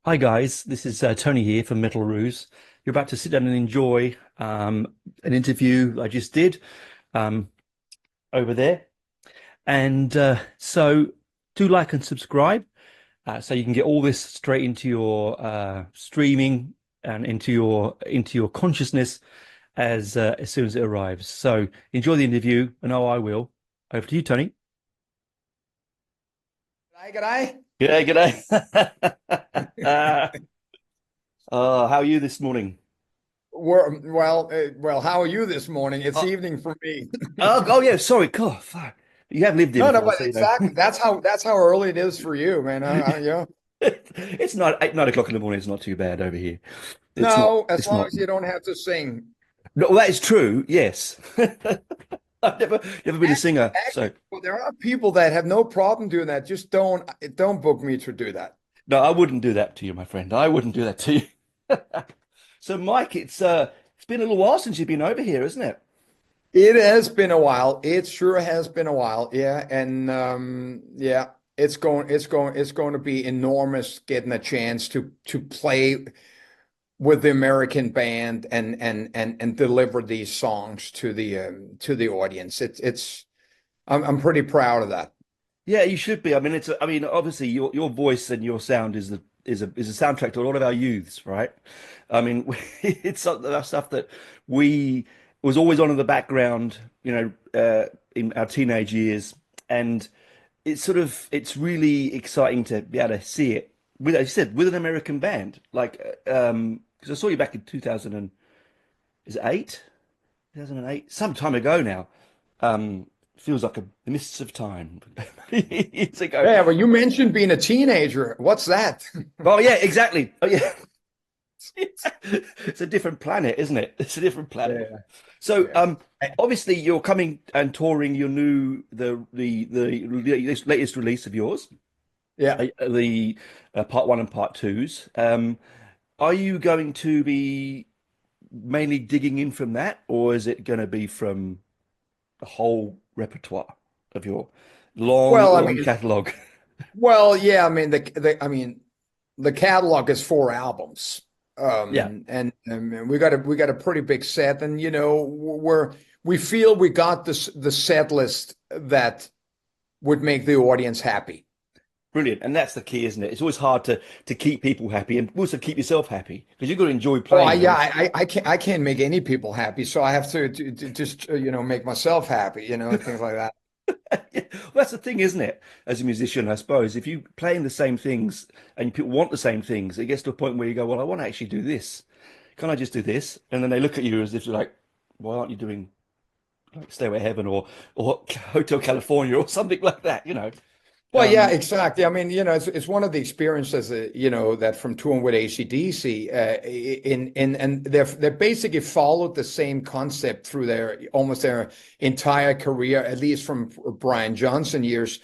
Hi guys, this is Tony here from Metal Roos. You're about to sit down and enjoy an interview I just did um, over there, and so do like and subscribe so you can get all this straight into your streaming and into your consciousness as soon as it arrives. So enjoy the interview, and I will. Over to you, Tony. G'day, g'day. G'day, g'day. How are you this morning? Well, how are you this morning? It's Uh, evening for me. oh yeah, sorry. God, fuck. You have lived here No, no, before, but so you know. exactly. That's how early it is for you, man. Yeah. It's not 8, 9 o'clock in the morning. It's not too bad over here. It's not. No, as It's long not. as you don't have to sing. No, well, that is true. Yes. I've never been a singer, Actually, so well, there are people that have no problem doing that. Just don't book me to do that. no, I wouldn't do that to you, my friend. I wouldn't do that to you. So, Mike, it's been a little while since you've been over here, isn't it? It has been a while. It sure has been a while. Yeah, and yeah, it's going to be enormous getting a chance to play with the American band and deliver these songs to the audience. I'm pretty proud of that. Yeah, you should be. I mean, I mean, obviously, your voice and your sound is a soundtrack to a lot of our youths, right? I mean, it's stuff that we was always on in the background, in our teenage years, and it's really exciting to be able to see it with, as you said, with an American band, like because I saw you back in 2000 and is it 8? 2008, some time ago now. Feels like the mists of time. Years ago. Yeah, well, you mentioned being a teenager. What's that? Oh yeah, exactly. Oh yeah. It's a different planet, isn't it? It's a different planet. Yeah, So, yeah. obviously you're coming and touring your new the latest release of yours, Yeah. the part one and part twos. Are you going to be mainly digging in from that, or is it going to be from the whole repertoire of your long, Well, I long mean, catalog? well, yeah, I mean the catalog is 4 albums. Yeah, And we got a pretty big set, and we feel we got the set list that would make the audience happy. brilliant. And that's the key, isn't it? It's always hard to keep people happy and also keep yourself happy because you've got to enjoy Oh, playing yeah, those. I can't make any people happy, so I have to just make myself happy, and things like that. Yeah. Well, that's the thing, isn't it? As a musician, I suppose, if you playing the same things and people want the same things, it gets to a point where you go, well, I want to actually do this. Can I just do this? And then they look at you as if you're like, why aren't you doing like Stairway to Heaven or Hotel California or something like that, you know? Well, yeah, Um, exactly. I mean, it's one of the experiences that from touring with AC/DC, and they basically followed the same concept through their almost their entire career, at least from Brian Johnson years.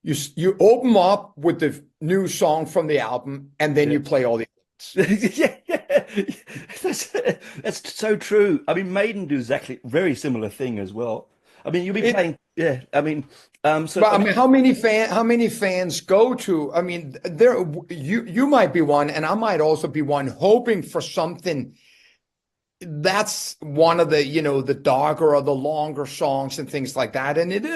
You open up with the new song from the album, and then yeah. you play all the others. Yeah, yeah. That's, that's so true. I mean, Maiden do exactly very similar thing as well. I mean, you'll be It, playing, yeah. I mean, so but I I mean, mean, how many fans go to? I mean, you might be one, and I might also be one, hoping for something that's one of the darker or the longer songs and things like that. And it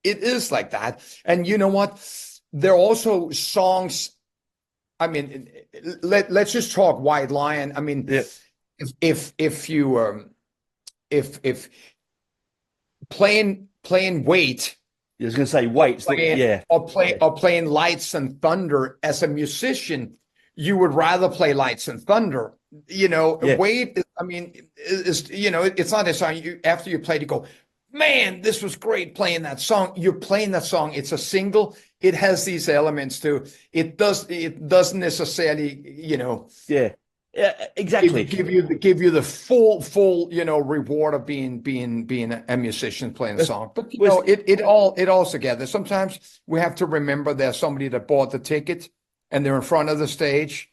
is like that. And you know what? There are also songs. I mean, let's just talk White Lion. I mean, yeah, if you if playing Wait, I was going to say, or wait, it's not, playing yeah, or play yeah, or playing Lights and Thunder as a musician, you would rather play Lights and Thunder. yeah, Wait, I mean, it's not a song you after you played, you go, man, this was great playing that song. You're playing that song. It's a single. It has these elements too. It doesn't necessarily, yeah, yeah, give exactly. give you give you the full reward of being a musician playing a That's, song. But was, it all together. Sometimes we have to remember there's somebody that bought the ticket and they're in front of the stage,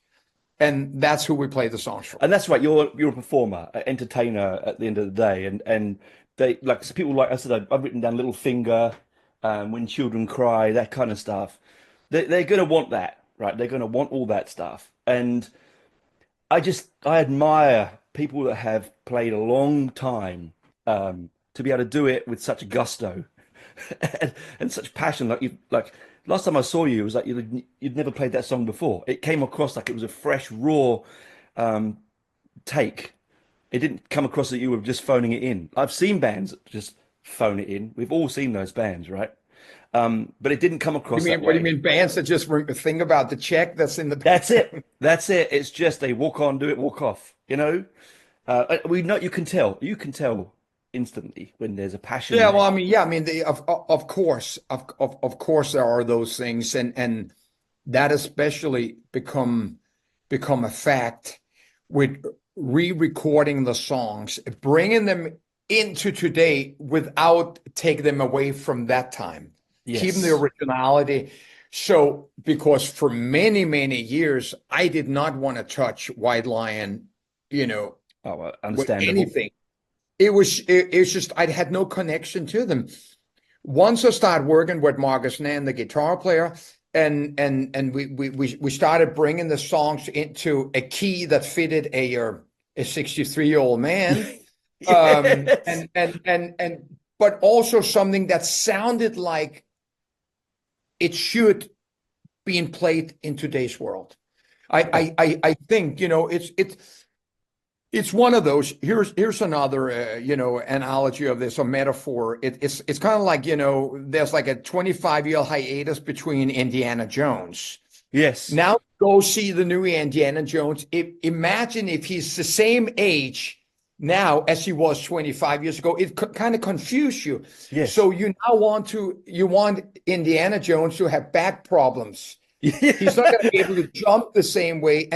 and that's who we play the songs for. and that's right. You're a performer, an entertainer at the end of the day, and they like so people like I said. I've written down Little Finger, When Children Cry, that kind of stuff. They're going to want that, right? They're going to want all that stuff. And I admire people that have played a long time to be able to do it with such gusto and such passion. Like last time I saw you, it was like you'd never played that song before. It came across like it was a fresh, raw um, take. It didn't come across that you were just phoning it in. I've seen bands that just phone it in. We've all seen those bands, right? But it didn't come across that What do you way. mean bands that just think about the check that's in the That's it. That's it. It's just they walk on, do it, walk off. You know, we know you can tell. You can tell instantly when there's a passion Yeah, well, there. I mean, yeah, I mean, of course, of course, there are those things, and that especially become a fact with re-recording the songs, bringing them into today without taking them away from that time, keeping the Yes. originality. So, because for many, many years, I did not want to touch White Lion, you know, Oh, with understandable. anything. It's just I had no connection to them. Once I started working with Marcus Nan, the guitar player, and we started bringing the songs into a key that fitted a 63-year-old man, Yes. but also something that sounded like it should be played in today's world. Yeah. I think it's one of those. Here's another analogy of this, a metaphor. It's kind of like there's like a 25-year hiatus between Indiana Jones. Yes. Now go see the new Indiana Jones. Imagine if he's the same age now as he was 25 years ago. It kind of confuse you. Yes. So you want Indiana Jones to have back problems. He's not going to be able to jump the same way.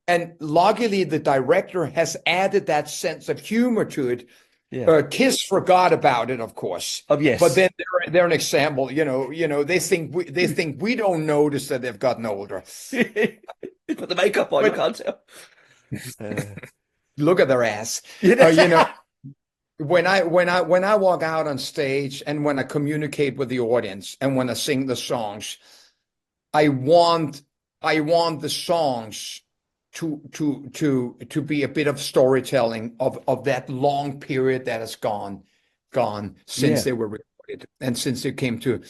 And luckily, the director has added that sense of humor to it. Yeah. Kiss forgot about it, of course, Oh, but yes. then they're an example. They think we don't notice that they've gotten older. Put the makeup on, you But can't tell. Uh, look at their ass. yeah, When I walk out on stage and when I communicate with the audience and when I sing the songs, I want the songs to be a bit of storytelling of that long period that has gone since yeah, they were recorded and since they came to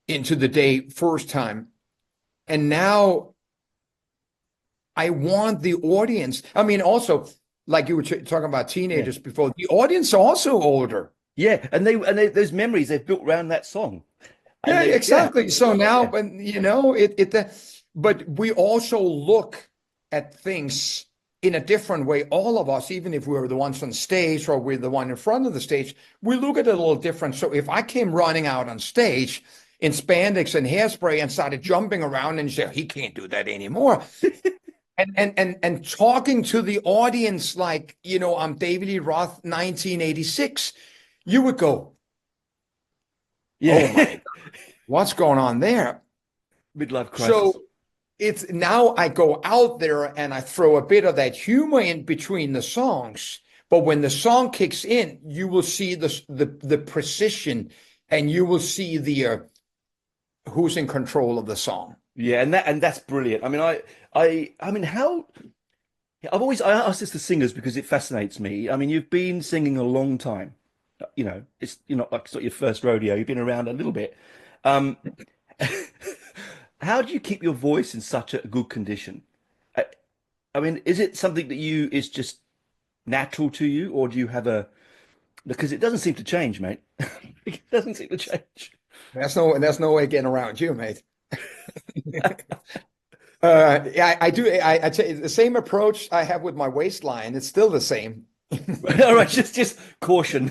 into the day first time. And now I want the audience. I mean, also, like you were talking about yeah, teenagers before, the audience are also older. yeah. Those memories they've built around that song, and Yeah, they, yeah, exactly. So now, yeah, but but we also look at things in a different way. All of us, even if we're the ones on stage or we're the one in front of the stage, we look at it a little different. So if I came running out on stage in spandex and hairspray and started jumping around and say, he can't do that anymore. And talking to the audience like, I'm David E. Roth, 1986, you would go, oh yeah. my, what's going on there? Midlife crisis. So it's now I go out there and I throw a bit of that humor in between the songs. But when the song kicks in, you will see the precision and you will see the who's in control of the song. Yeah, and that's brilliant. I mean, I mean, how I ask this to singers because it fascinates me. I mean, you've been singing a long time. It's you're not like it's not your first rodeo. You've been around a little bit. Um, how do you keep your voice in such a good condition? I, I mean, is it something that you is just natural to you, or do you have a because it doesn't seem to change, mate. It doesn't seem to change. There's no way getting around you, mate. Yeah, I do. I tell you, the same approach I have with my waistline. It's still the same. All right, just caution.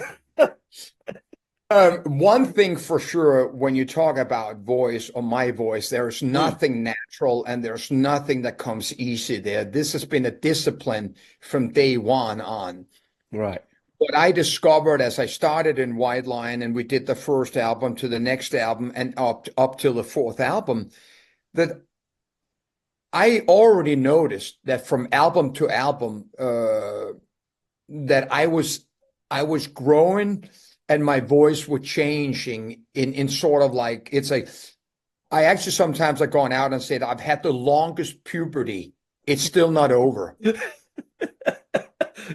One thing for sure, when you talk about voice or my voice, there's Mm, nothing natural and there's nothing that comes easy there. This has been a discipline from day one on. right. What I discovered as I started in White Lion and we did the first album to the next album and up till the fourth album, that I already noticed that from album to album, that I was growing and my voice was changing in sort of like it's a I actually sometimes have gone out and said I've had the longest puberty. It's still not over.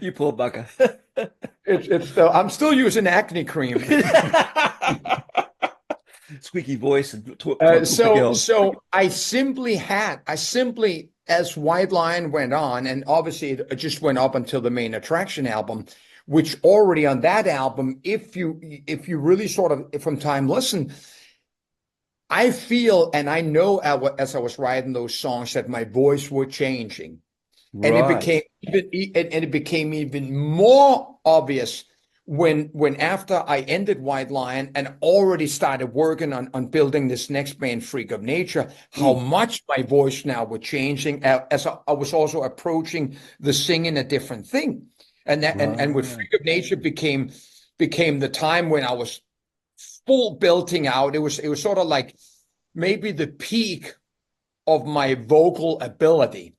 You poor bugger. It's still I'm still using acne cream. Squeaky voice and trying to talk to girls. So I simply, as White Lion went on, and obviously it just went up until the Main Attraction album, which already on that album, if you really sort of from time listen, I feel and I know as I was writing those songs that my voice was changing. And Right. it became even more obvious when after I ended White Lion and already started working on building this next band, Freak of Nature, how Mm. much my voice now was changing as I was also approaching the singing a different thing. And with Right. Freak of Nature became the time when I was full belting out. It was sort of like maybe the peak of my vocal ability.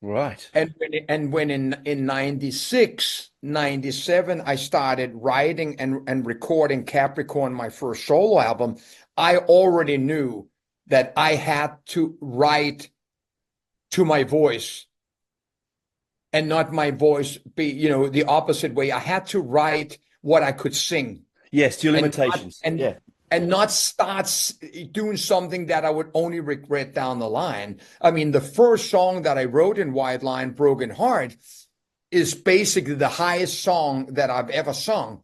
Right. And when in 96, 97, I started writing and recording Capricorn, my first solo album, I already knew that I had to write to my voice and not my voice be, the opposite way. I had to write what I could sing Yes, to your and not limitations. and Yeah. and not start doing something that I would only regret down the line. I mean, the first song that I wrote in White Line, Broken Heart, is basically the highest song that I've ever sung.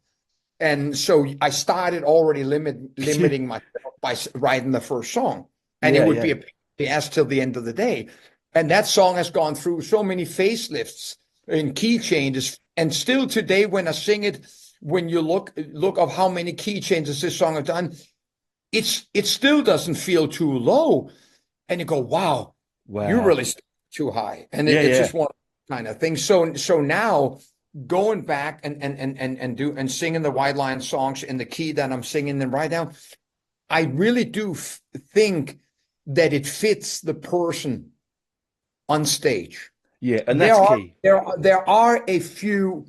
And so I started already limiting myself by writing the first song. And it Yeah, would yeah. be a ass till the end of the day. And that song has gone through so many facelifts and key changes. And still today, when I sing it, when you look of how many key changes this song has done, it still doesn't feel too low. And you go, wow, you Wow. really too high. And Yeah, it's yeah. just one kind of thing. So now going back and singing the White Line songs in the key that I'm singing them right now, I really do think that it fits the person on stage. Yeah, and There that's are key. there are a few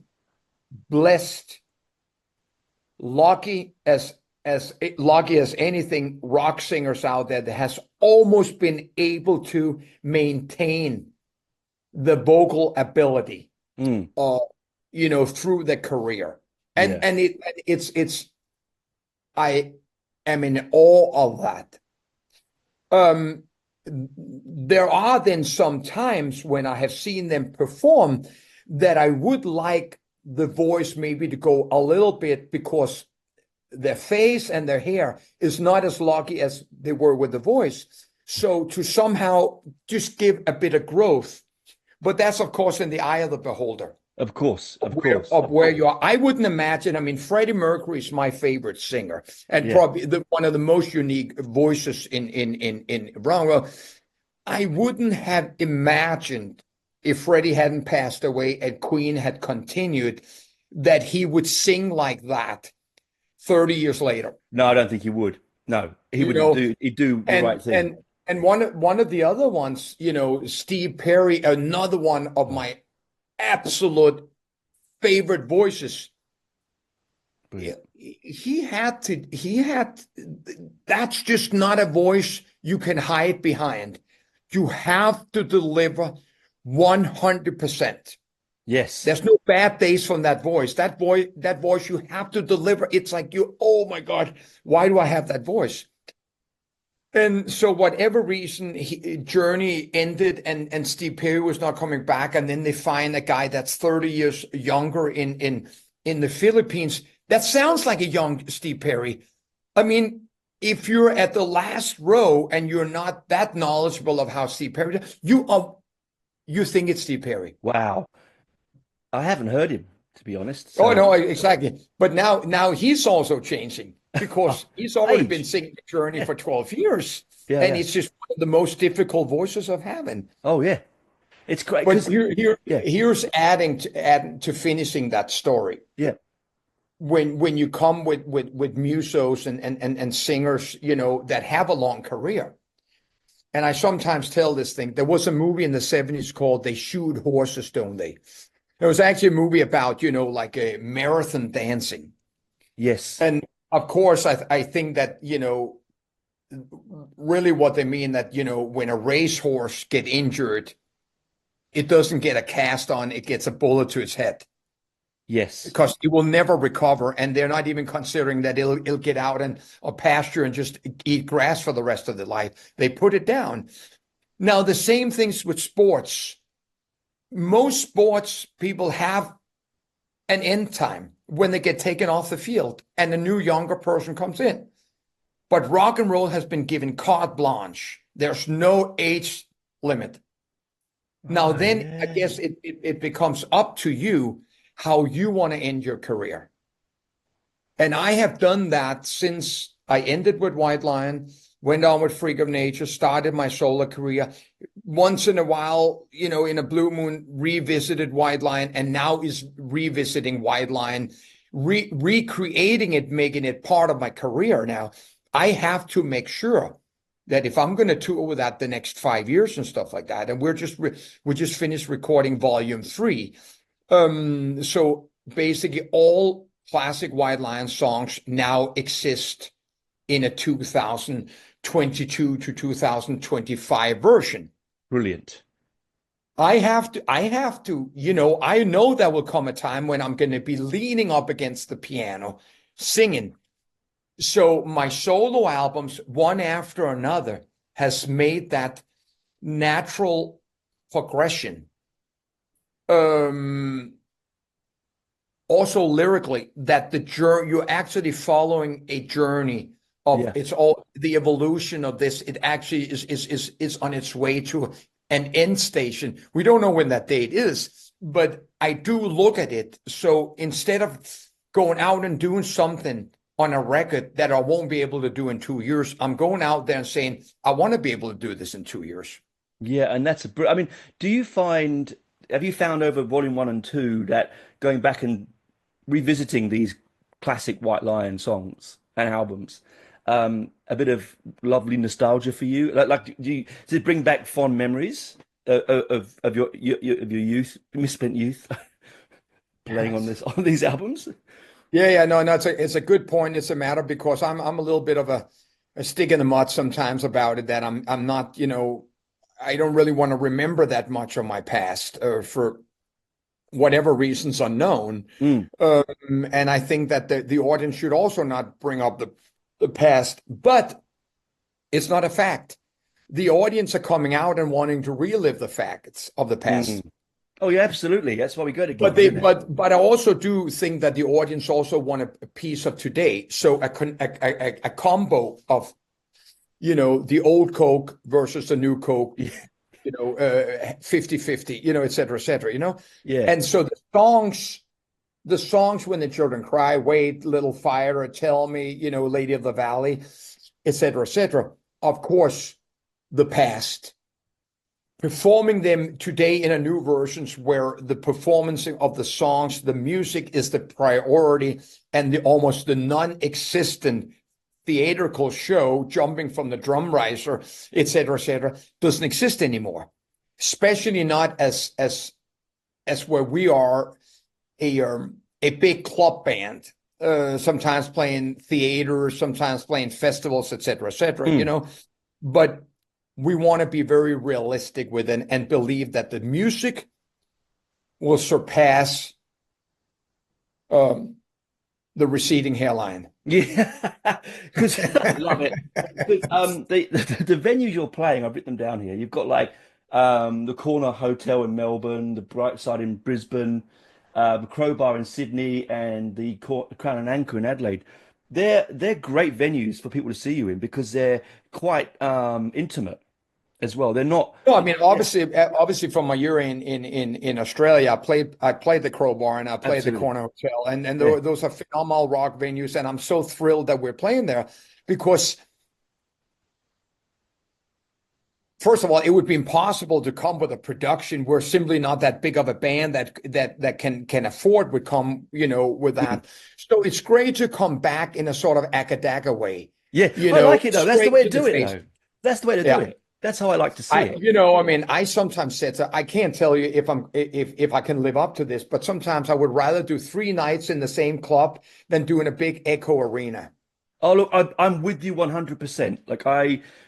blessed, lucky as anything rock singers out there that has almost been able to maintain the vocal ability Mm. uh through the career. Yeah. And it's I am in awe of that. um there are then some times when I have seen them perform that I would like the voice maybe to go a little bit, because their face and their hair is not as lucky as they were with the voice. So to somehow just give a bit of growth, but that's of course in the eye of the beholder Of course. of Of course. where you are. I wouldn't imagine. I mean, Freddie Mercury is my favorite singer and Yeah. probably one of the most unique voices in rock. Well, I wouldn't have imagined if Freddie hadn't passed away and Queen had continued that he would sing like that 30 years later. No, I don't think he would. No, he You would know, do. He'd do the and right thing. and and one of the other ones, Steve Perry, another one of Oh, my absolute favorite voices. brilliant. He had that's just not a voice you can hide behind. You have to deliver 100%. Yes. There's no bad days from that voice you have to deliver. It's like oh my God, why do I have that voice? And so whatever reason, Journey ended and Steve Perry was not coming back. And then they find a guy that's 30 years younger in the Philippines. That sounds like a young Steve Perry. I mean, if you're at the last row and you're not that knowledgeable of how Steve Perry does, you think it's Steve Perry. Wow. I haven't heard him, to be honest. Oh So, no, exactly. But now he's also changing because he's already been age. singing the Journey Yeah. for 12 years. Yeah. And Yeah. it's just one of the most difficult voices of having. Oh, yeah. It's great But because, yeah. here's adding to finishing that story. Yeah. When you come with musos and singers, that have a long career. And I sometimes tell this thing. There was a movie in the 70s called They Shoot Horses, Don't They? There was actually a movie about, like a marathon dancing. Yes. And of course, I think that, really what they mean that, when a racehorse get injured, it doesn't get a cast on, it gets a bullet to its head Yes. because it will never recover. And they're not even considering that it'll get out and a pasture and just eat grass for the rest of the life. They put it down. Now, the same things with sports. Most sports people have an end time when they get taken off the field and a new younger person comes in. But rock and roll has been given carte blanche. There's no age limit. Now, then I Yeah. guess it becomes up to you how you want to end your career. And I have done that since I ended with White Lion, went on with Freak of Nature, started my solo career. Once in a while, in a blue moon, revisited White Lion, and now is revisiting White Lion, recreating it, making it part of my career now. I have to make sure that if I'm going to tour with that the next 5 years and stuff like that, and we just finished recording volume 3. So basically all classic White Lion songs now exist in a 2022 to 2025 version. Brilliant. I have to, I know there will come a time when I'm going to be leaning up against the piano, singing. So my solo albums, one after another, has made that natural progression. Also lyrically, that you're actually following a journey of Yeah. it's all the evolution of this. It actually is on its way to an end station. We don't know when that date is, but I do look at it. So instead of going out and doing something on a record that I won't be able to do in 2 years, I'm going out there and saying, I want to be able to do this in 2 years. Yeah, and I mean, have you found over volume 1 and 2 that going back and revisiting these classic White Lion songs and albums, a bit of lovely nostalgia for you? Does it bring back fond memories of your youth, misspent youth, playing on Yes. these albums? Yeah, no, it's a good point. It's a matter because I'm a little bit of a stick in the mud sometimes about it that I'm not, I don't really want to remember that much of my past for whatever reasons unknown. Mm. And I think that the audience should also not bring up the past, but it's not a fact. The audience are coming out and wanting to relive the facts of the past. Mm. Oh yeah, absolutely. That's why we go to But gigs, isn't it? I also do think that the audience also want a piece of today. So a combo of the old Coke versus the new Coke, 50-50, et cetera, et cetera, Yeah. And so the songs When the Children Cry, Wait, Little Fire, Tell Me, Lady of the Valley, et cetera, of course, the past. Performing them today in a new versions where the performance of the songs, the music is the priority, and almost the non-existent theatrical show, jumping from the drum riser, et cetera, doesn't exist anymore. Especially not as where we are a big club band, sometimes playing theater, sometimes playing festivals, et cetera, Mm. But we want to be very realistic with it and believe that the music will surpass the receding hairline. Yeah, because I love it. 'Cause, the venues you're playing, I've written them down here. You've got like the Corner Hotel in Melbourne, the Brightside in Brisbane, the Crowbar in Sydney, and the Crown and Anchor in Adelaide. They're great venues for people to see you in because they're quite intimate as well. They're not. No, I mean Yeah, obviously from my year in Australia, I played the Crowbar and I played the absolutely. Corner Hotel, and Yeah. those are phenomenal rock venues, and I'm so thrilled that we're playing there because first of all, it would be impossible to come with a production. We're simply not that big of a band that can afford would come, with Mm. that. So it's great to come back in a sort of academic way, Yeah, I like it though. That's the straight way to to the do it face. though. That's the way to do Yeah. it. That's how I like to see it. I mean, I sometimes said, so I can't tell you if I can live up to this, but sometimes I would rather do 3 nights in the same club than doing a big echo arena. Oh, look, I'm with you 100%.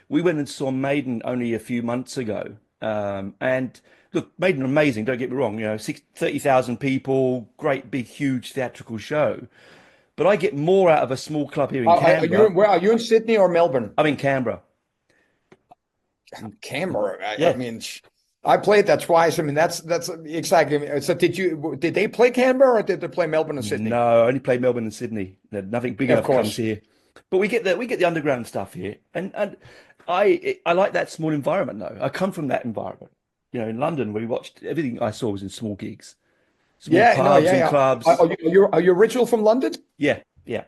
We went and saw Maiden only a few months ago. And look, Maiden are amazing, don't get me wrong, 30,000 people, great big huge theatrical show. But I get more out of a small club here in Are you Canberra. where are you in Sydney or Melbourne? I'm in Canberra. Canberra. I Yeah. mean, I played that twice. I mean, that's exactly. So did they play Canberra or did they play Melbourne and Sydney? No, I only play Melbourne and Sydney. Nothing big Of enough comes course. here. But we get the underground stuff here. And I like that small environment though. I come from that environment. In London we watched everything I saw was in small gigs. Small Yeah, no, pubs yeah, and yeah. clubs. Are you original from London? Yeah, yeah.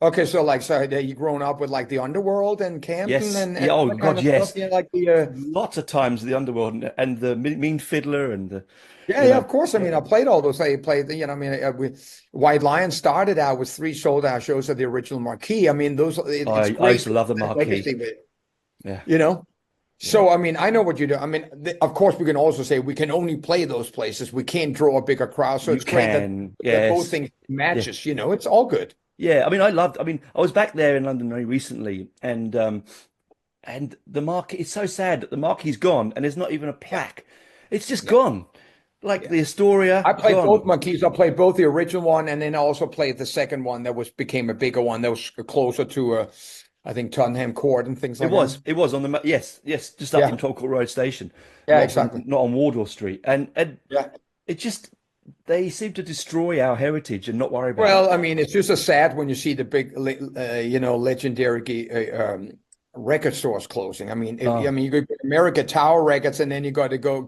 Okay, so like, so you grown up with like the underworld and Camden Yes. and Yeah, oh that kind God, of stuff? yes. Yeah, like the Lots of times the underworld and the mean fiddler and the yeah, you yeah, know, of course. I mean, yeah. I played all those. I played I mean, White Lion started out with three sold out shows at the original Marquee. I mean, it's I used great to love the that marquee. legacy with, Yeah. you know. Yeah. So, I mean, I know what you do. I mean, of course, we can also say we can only play those places. We can't draw a bigger crowd. So You it's great that can. both Yes. things Yeah. matches. It's all good. Yeah. I was back there in London very recently and the marquee, it's so sad that the marquee's gone and there's not even a Yeah, plaque. It's just yeah, gone. Like yeah. the Astoria, I played gone. both monkeys. I played both the original one, and then I also played the second one that was became a bigger one that was closer to I think Tottenham Court and things It like that. was. It was on the yes, yes, just up Yeah, from Talcott Road Station, yeah, exactly. not on Wardour Street. And Yeah. it just they seem to destroy our heritage and not worry about it. Well, I mean, it's just a sad when you see the big, legendary record stores closing. I mean, I Oh, mean, you go America Tower Records, and then you got to go,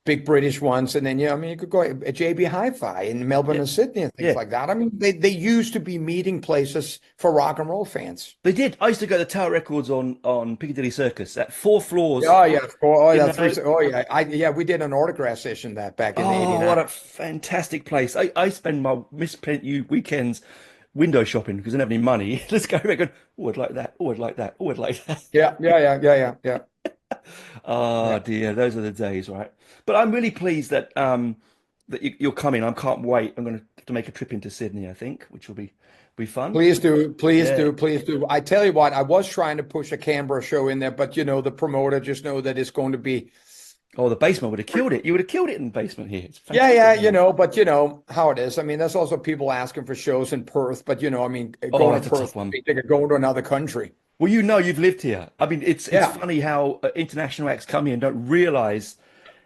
big British ones, and then I mean, you could go JB Hi-Fi in Melbourne yeah, and Sydney and things yeah. like that. I mean, they used to be meeting places for rock and roll fans. They did. I used to go to Tower Records on Piccadilly Circus at 4 floors. Oh yeah, of course. Oh, You yeah, three. know, Oh yeah, yeah. We did an autograph session that back in oh, '89. what a fantastic place. I spend my misspent weekends window shopping because I don't have any money. Let's go back and, oh, I'd like that. Oh, I'd like that. Oh, I'd like that. Yeah, yeah, yeah, yeah, yeah, yeah, Oh yeah. dear, those are the days, right? But I'm really pleased that you're coming. I can't wait. I'm going to have to make a trip into Sydney, I think, which will be fun. Please do, please Yeah. do, please do. I tell you what, I was trying to push a Canberra show in there, but the promoter just know that it's going to be, Oh, the basement would have killed it. You would have killed it in the basement here. It's yeah, fantastic yeah, here. but how it is. I mean, there's also people asking for shows in Perth, but I mean, Oh, going to that's a Perth, tough one. they could go to another country. Well, you've lived here. I mean, it's Yeah, funny how international acts come here and don't realize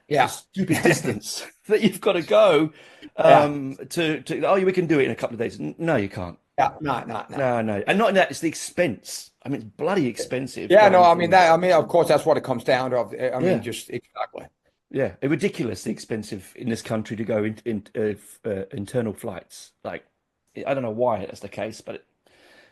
the yeah, stupid distance that you've got to go yeah, to oh, we can do it in a couple of days. No, you can't. yeah. No, no, no. No, no. And not in that, it's the expense. I mean, it's bloody expensive Yeah, no. going I mean from, that. I mean, of course, that's what it comes down to. I mean, yeah, just exactly. yeah, ridiculously expensive in this country to go internal flights. Like, I don't know why that's the case, but it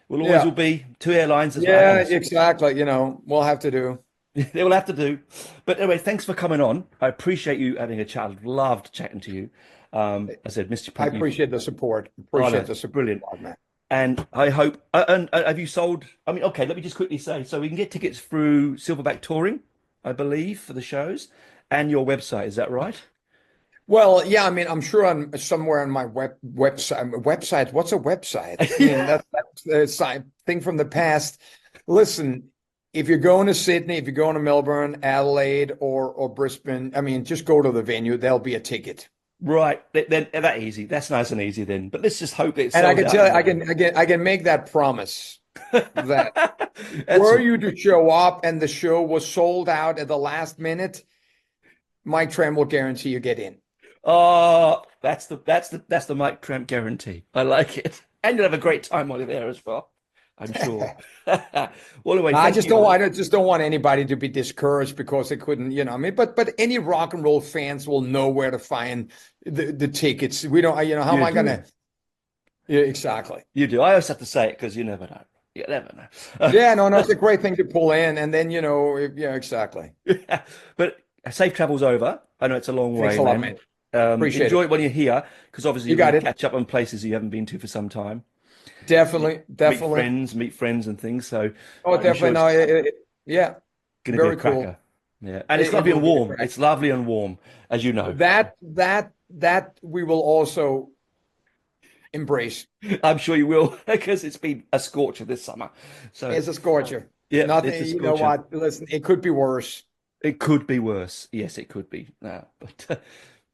will always Yeah, will be two airlines. That's what yeah, happens. exactly. We'll have to do. They will have to do. But anyway, thanks for coming on. I appreciate you having a chat. I've loved chatting to you. I said, Mr. I Pete, you, appreciate the support. oh Appreciate no, the support, brilliant. man. And I hope, and have you sold? I mean, okay, let me just quickly say, so we can get tickets through Silverback Touring, I believe, for the shows, and your website. Is that right? Well, yeah, I mean, I'm sure on somewhere on my website. What's a website? I mean, that's a thing from the past. Listen, if you're going to Sydney, if you're going to Melbourne, Adelaide, or Brisbane, I mean, just go to the venue. There'll be a ticket. Right. Then that easy. That's nice and easy then. But let's just hope that it And I sells can out tell you, anyway. I can make that promise that That's were you to show up and the show was sold out at the last minute, Mike Tramp will guarantee you get in. oh, that's the Mike Tramp guarantee. I like it. And you'll have a great time while you're there as well. I'm sure. Well, anyway, I thank just you. don't. I just don't want anybody to be discouraged because they couldn't. I mean, but any rock and roll fans will know where to find the tickets. We don't. How am You I do. gonna? Yeah, exactly. You do. I always have to say it because you never know. You never know. Yeah, no, no, it's a great thing to pull in, and then yeah, exactly. But safe travels over. I know it's a long Thanks way, a lot, man. man. Appreciate Enjoy it. it when you're here because obviously You you're going got to it. catch up on places you haven't been to for some time. Definitely, definitely. Meet friends and things. So Oh, I'm definitely. sure No, it's yeah, going to be a very cool. cracker. Yeah, and it's It lovely will and be a warm. crack. It's lovely and warm, as you know. That we will also embrace. I'm sure you will because it's been a scorcher this summer. So It's a scorcher. yeah, it's Nothing, a you know scorcher. what? Listen, it could be worse. It could be worse. Yes, it could be. But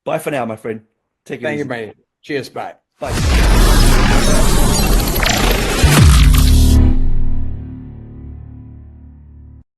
bye for now, my friend. Take it Thank you, easy. mate. Cheers, bye. Bye.